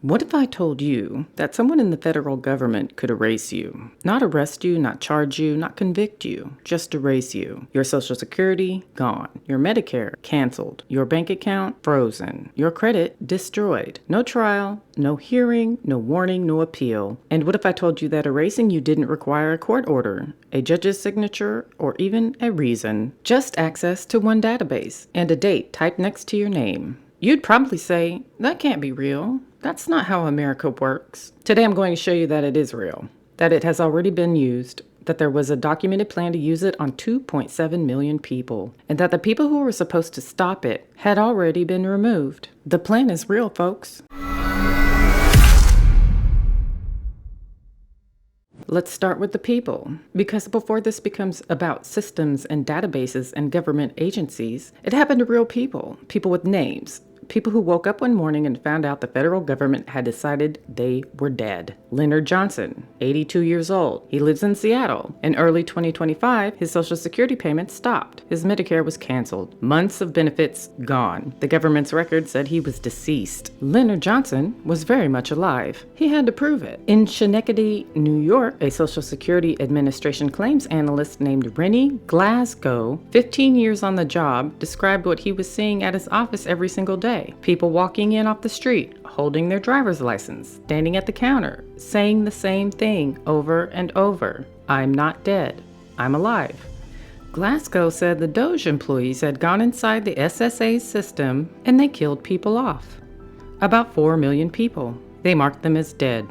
What if I told you that someone in the federal government could erase you? Not arrest you, not charge you, not convict you, just erase you. Your Social Security, gone. Your Medicare, canceled. Your bank account, frozen. Your credit, destroyed. No trial, no hearing, no warning, no appeal. And what if I told you that erasing you didn't require a court order, a judge's signature, or even a reason? Just access to one database and a date typed next to your name. You'd probably say, that can't be real. That's not how America works. Today I'm going to show you that it is real, that it has already been used, that there was a documented plan to use it on 2.7 million people, and that the people who were supposed to stop it had already been removed. The plan is real, folks. Let's start with the people, because before this becomes about systems and databases and government agencies, it happened to real people, people with names. People who woke up one morning and found out the federal government had decided they were dead. Leonard Johnson, 82 years old. He lives in Seattle. In early 2025, his Social Security payments stopped. His Medicare was canceled. Months of benefits gone. The government's record said he was deceased. Leonard Johnson was very much alive. He had to prove it. In Schenectady, New York, a Social Security Administration claims analyst named Rennie Glasgow, 15 years on the job, described what he was seeing at his office every single day. People walking in off the street, holding their driver's license, standing at the counter, saying the same thing over and over. I'm not dead. I'm alive. Glasgow said the DOGE employees had gone inside the SSA's system and they killed people off. About 4 million people. They marked them as dead.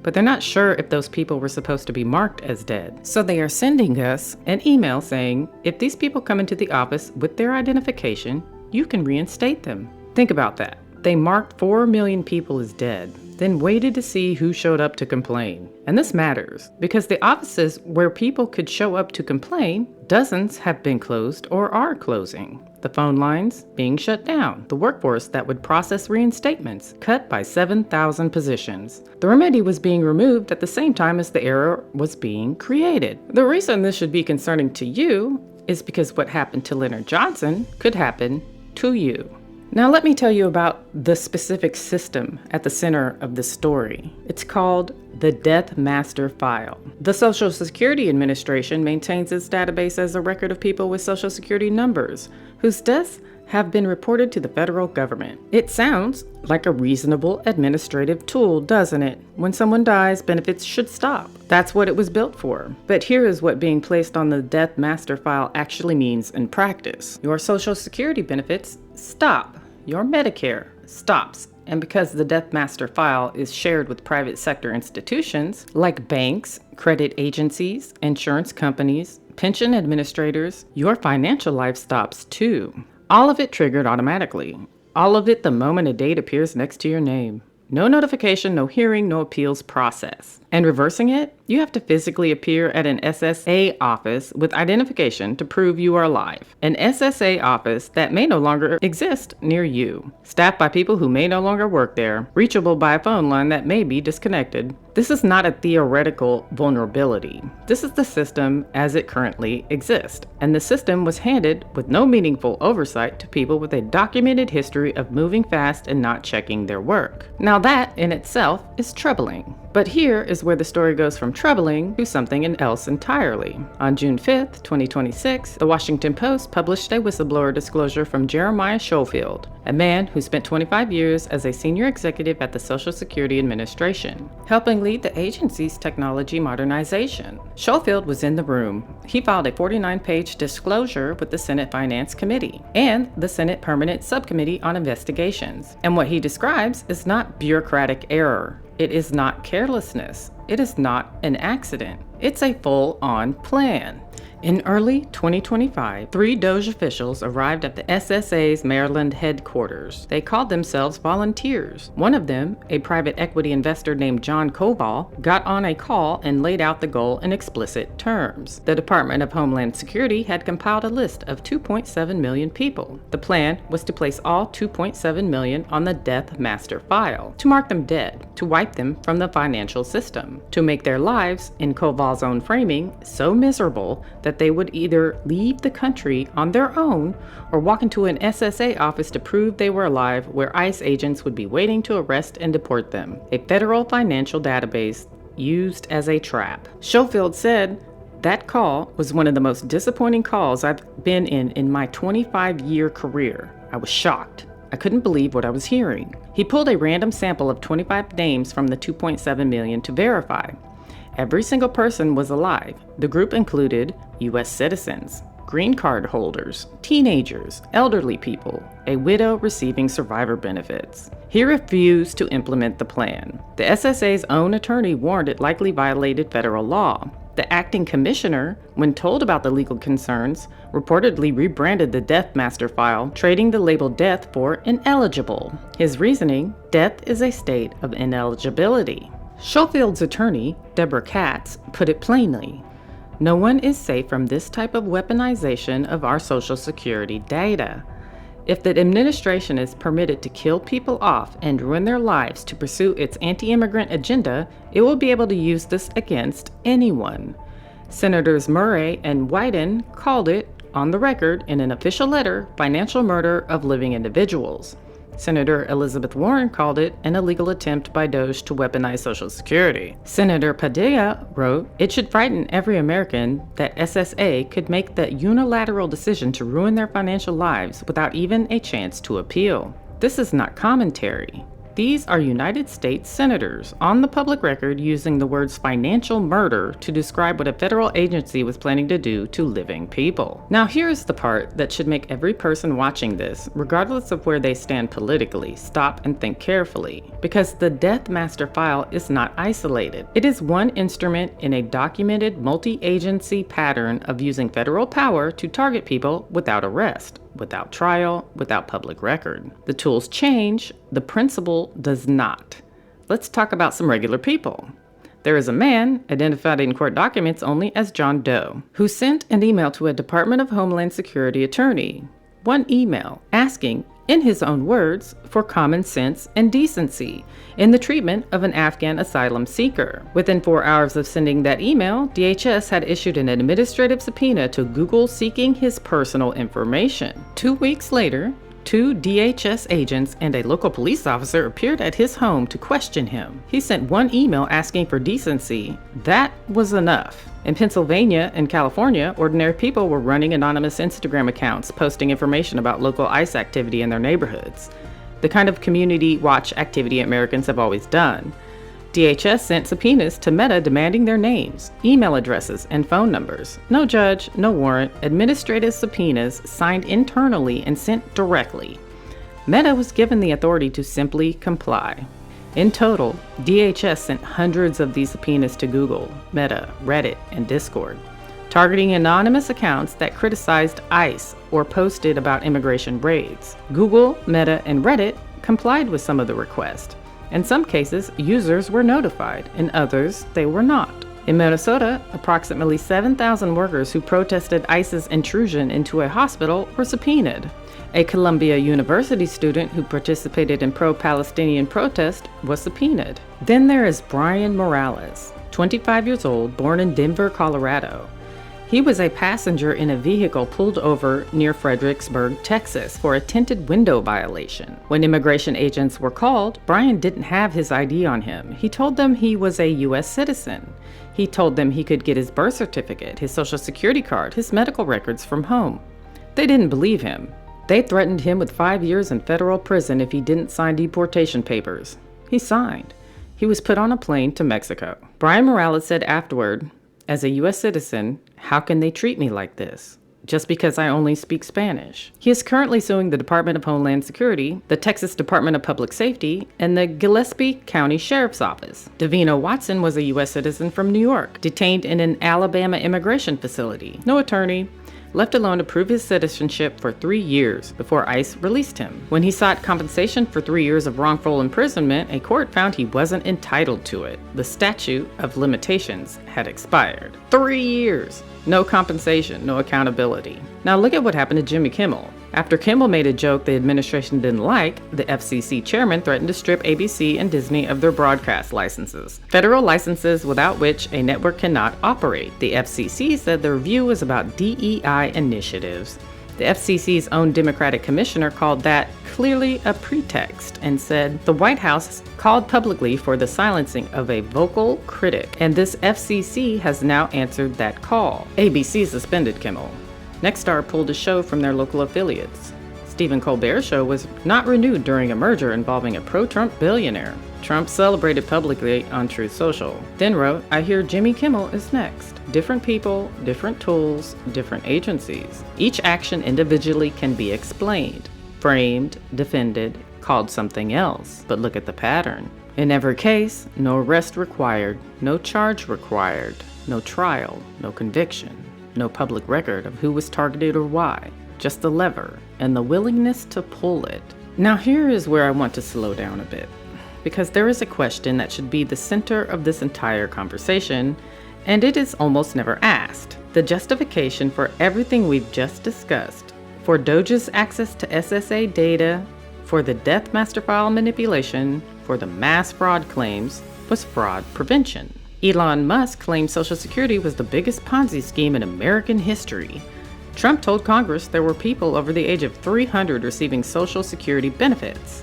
But they're not sure if those people were supposed to be marked as dead. So they are sending us an email saying, if these people come into the office with their identification, you can reinstate them. Think about that. They marked 4 million people as dead, then waited to see who showed up to complain. And this matters because the offices where people could show up to complain, dozens have been closed or are closing. The phone lines being shut down. The workforce that would process reinstatements cut by 7,000 positions. The remedy was being removed at the same time as the error was being created. The reason this should be concerning to you is because what happened to Leonard Johnson could happen to you. Now let me tell you about the specific system at the center of this story. It's called the Death Master File. The Social Security Administration maintains its database as a record of people with Social Security numbers whose deaths have been reported to the federal government. It sounds like a reasonable administrative tool, doesn't it? When someone dies, benefits should stop. That's what it was built for. But here is what being placed on the Death Master File actually means in practice. Your Social Security benefits stop. Your Medicare stops. And because the Death Master File is shared with private sector institutions like banks, credit agencies, insurance companies, pension administrators, your financial life stops too. All of it triggered automatically. All of it the moment a date appears next to your name. No notification, no hearing, no appeals process. And reversing it, you have to physically appear at an SSA office with identification to prove you are alive. An SSA office that may no longer exist near you. Staffed by people who may no longer work there. Reachable by a phone line that may be disconnected. This is not a theoretical vulnerability. This is the system as it currently exists. And the system was handed with no meaningful oversight to people with a documented history of moving fast and not checking their work. Now that in itself is troubling. But here is where the story goes from troubling to something else entirely. On June 5th, 2026, the Washington Post published a whistleblower disclosure from Jeremiah Schofield, a man who spent 25 years as a senior executive at the Social Security Administration, helping lead the agency's technology modernization. Schofield was in the room. He filed a 49-page disclosure with the Senate Finance Committee and the Senate Permanent Subcommittee on Investigations. And what he describes is not bureaucratic error. It is not carelessness. It is not an accident. It's a full-on plan. In early 2025, 3 DOGE officials arrived at the SSA's Maryland headquarters. They called themselves volunteers. One of them, a private equity investor named John Koval, got on a call and laid out the goal in explicit terms. The Department of Homeland Security had compiled a list of 2.7 million people. The plan was to place all 2.7 million on the Death Master File, to mark them dead, to wipe them from the financial system, to make their lives, in Koval's own framing, so miserable that they would either leave the country on their own or walk into an SSA office to prove they were alive, where ICE agents would be waiting to arrest and deport them. A federal financial database used as a trap. Schofield said, "That call was one of the most disappointing calls I've been in my 25-year career. I was shocked. I couldn't believe what I was hearing." He pulled a random sample of 25 names from the 2.7 million to verify. Every single person was alive. The group included U.S. citizens, green card holders, teenagers, elderly people, a widow receiving survivor benefits. He refused to implement the plan. The SSA's own attorney warned it likely violated federal law. The acting commissioner, when told about the legal concerns, reportedly rebranded the Death Master file, trading the label death for ineligible. His reasoning: death is a state of ineligibility. Schofield's attorney, Deborah Katz, put it plainly: "No one is safe from this type of weaponization of our Social Security data. If the administration is permitted to kill people off and ruin their lives to pursue its anti-immigrant agenda, it will be able to use this against anyone." Senators Murray and Wyden called it, on the record in an official letter, financial murder of living individuals. Senator Elizabeth Warren called it an illegal attempt by DOGE to weaponize Social Security. Senator Padilla wrote, "It should frighten every American that SSA could make the unilateral decision to ruin their financial lives without even a chance to appeal." This is not commentary. These are United States senators on the public record using the words financial murder to describe what a federal agency was planning to do to living people. Now here's the part that should make every person watching this, regardless of where they stand politically, stop and think carefully. Because the Death Master file is not isolated. It is one instrument in a documented multi-agency pattern of using federal power to target people without arrest, without trial, without public record. The tools change, the principle does not. Let's talk about some regular people. There is a man, identified in court documents only as John Doe, who sent an email to a Department of Homeland Security attorney. One email asking, in his own words, for common sense and decency in the treatment of an Afghan asylum seeker. Within 4 hours of sending that email, DHS had issued an administrative subpoena to Google seeking his personal information. 2 weeks later, 2 DHS agents and a local police officer appeared at his home to question him. He sent one email asking for decency. That was enough. In Pennsylvania and California, ordinary people were running anonymous Instagram accounts posting information about local ICE activity in their neighborhoods, the kind of community watch activity Americans have always done. DHS sent subpoenas to Meta demanding their names, email addresses, and phone numbers. No judge, no warrant, administrative subpoenas signed internally and sent directly. Meta was given the authority to simply comply. In total, DHS sent hundreds of these subpoenas to Google, Meta, Reddit, and Discord, targeting anonymous accounts that criticized ICE or posted about immigration raids. Google, Meta, and Reddit complied with some of the requests. In some cases, users were notified. In others, they were not. In Minnesota, approximately 7,000 workers who protested ICE's intrusion into a hospital were subpoenaed. A Columbia University student who participated in pro-Palestinian protest was subpoenaed. Then there is Brian Morales, 25 years old, born in Denver, Colorado. He was a passenger in a vehicle pulled over near Fredericksburg, Texas, for a tinted window violation. When immigration agents were called, Brian didn't have his ID on him. He told them he was a U.S. citizen. He told them he could get his birth certificate, his Social Security card, his medical records from home. They didn't believe him. They threatened him with 5 years in federal prison if he didn't sign deportation papers. He signed. He was put on a plane to Mexico. Brian Morales said afterward, "As a U.S. citizen, how can they treat me like this? Just because I only speak Spanish." He is currently suing the Department of Homeland Security, the Texas Department of Public Safety, and the Gillespie County Sheriff's Office. Davino Watson was a U.S. citizen from New York, detained in an Alabama immigration facility. No attorney, left alone to prove his citizenship for 3 years before ICE released him. When he sought compensation for 3 years of wrongful imprisonment, a court found he wasn't entitled to it. The statute of limitations had expired. 3 years! No compensation, no accountability. Now look at what happened to Jimmy Kimmel. After Kimmel made a joke the administration didn't like, the FCC chairman threatened to strip ABC and Disney of their broadcast licenses, federal licenses without which a network cannot operate. The FCC said the review was about DEI initiatives. The FCC's own Democratic commissioner called that clearly a pretext and said the White House called publicly for the silencing of a vocal critic, and this FCC has now answered that call. ABC suspended Kimmel. Nexstar pulled a show from their local affiliates. Stephen Colbert's show was not renewed during a merger involving a pro-Trump billionaire. Trump celebrated publicly on Truth Social, then wrote, "I hear Jimmy Kimmel is next." Different people, different tools, different agencies. Each action individually can be explained, framed, defended, called something else. But look at the pattern. In every case, no arrest required, no charge required, no trial, no conviction, no public record of who was targeted or why, just the lever and the willingness to pull it. Now here is where I want to slow down a bit, because there is a question that should be the center of this entire conversation, and it is almost never asked. The justification for everything we've just discussed, for DOGE's access to SSA data, for the death master file manipulation, for the mass fraud claims, was fraud prevention. Elon Musk claimed Social Security was the biggest Ponzi scheme in American history. Trump told Congress there were people over the age of 300 receiving Social Security benefits.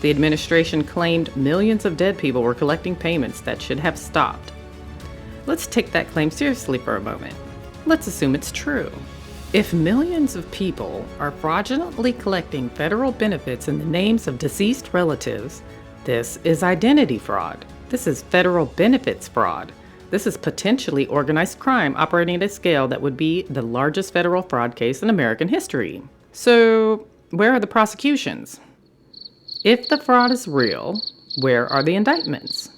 The administration claimed millions of dead people were collecting payments that should have stopped. Let's take that claim seriously for a moment. Let's assume it's true. If millions of people are fraudulently collecting federal benefits in the names of deceased relatives, this is identity fraud. This is federal benefits fraud. This is potentially organized crime operating at a scale that would be the largest federal fraud case in American history. So, where are the prosecutions? If the fraud is real, where are the indictments?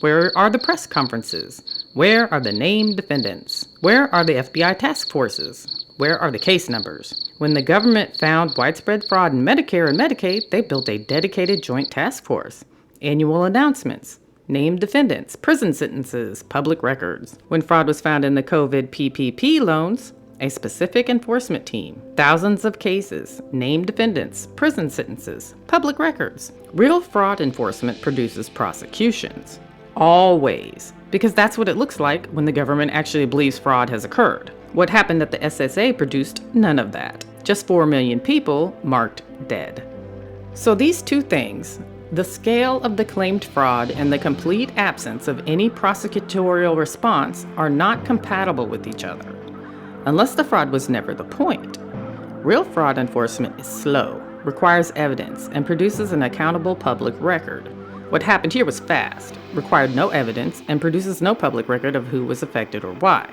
Where are the press conferences? Where are the named defendants? Where are the FBI task forces? Where are the case numbers? When the government found widespread fraud in Medicare and Medicaid, they built a dedicated joint task force. Annual announcements, named defendants, prison sentences, public records. When fraud was found in the COVID PPP loans, a specific enforcement team, thousands of cases, named defendants, prison sentences, public records. Real fraud enforcement produces prosecutions. Always. Because that's what it looks like when the government actually believes fraud has occurred. What happened at the SSA produced none of that. Just 4 million people marked dead. So these two things, the scale of the claimed fraud and the complete absence of any prosecutorial response, are not compatible with each other. Unless the fraud was never the point. Real fraud enforcement is slow, requires evidence, and produces an accountable public record. What happened here was fast, required no evidence, and produces no public record of who was affected or why.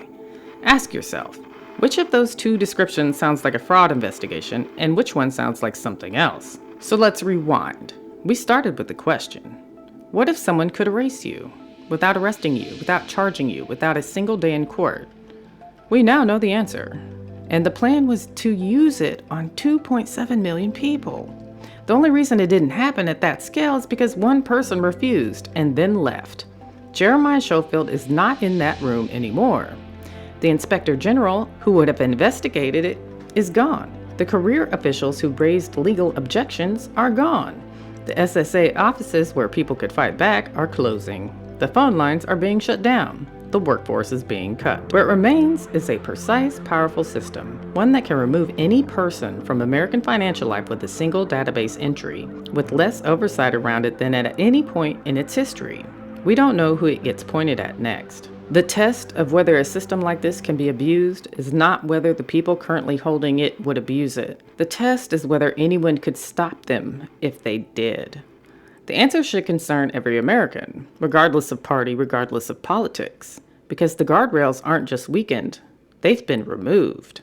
Ask yourself, which of those two descriptions sounds like a fraud investigation, and which one sounds like something else? So let's rewind. We started with the question, what if someone could erase you, without arresting you, without charging you, without a single day in court? We now know the answer, and the plan was to use it on 2.7 million people. The only reason it didn't happen at that scale is because one person refused and then left. Jeremiah Schofield is not in that room anymore. The Inspector General, who would have investigated it, is gone. The career officials who raised legal objections are gone. The SSA offices where people could fight back are closing. The phone lines are being shut down. The workforce is being cut. What remains is a precise, powerful system, one that can remove any person from American financial life with a single database entry, with less oversight around it than at any point in its history. We don't know who it gets pointed at next. The test of whether a system like this can be abused is not whether the people currently holding it would abuse it. The test is whether anyone could stop them if they did. The answer should concern every American, regardless of party, regardless of politics, because the guardrails aren't just weakened, they've been removed.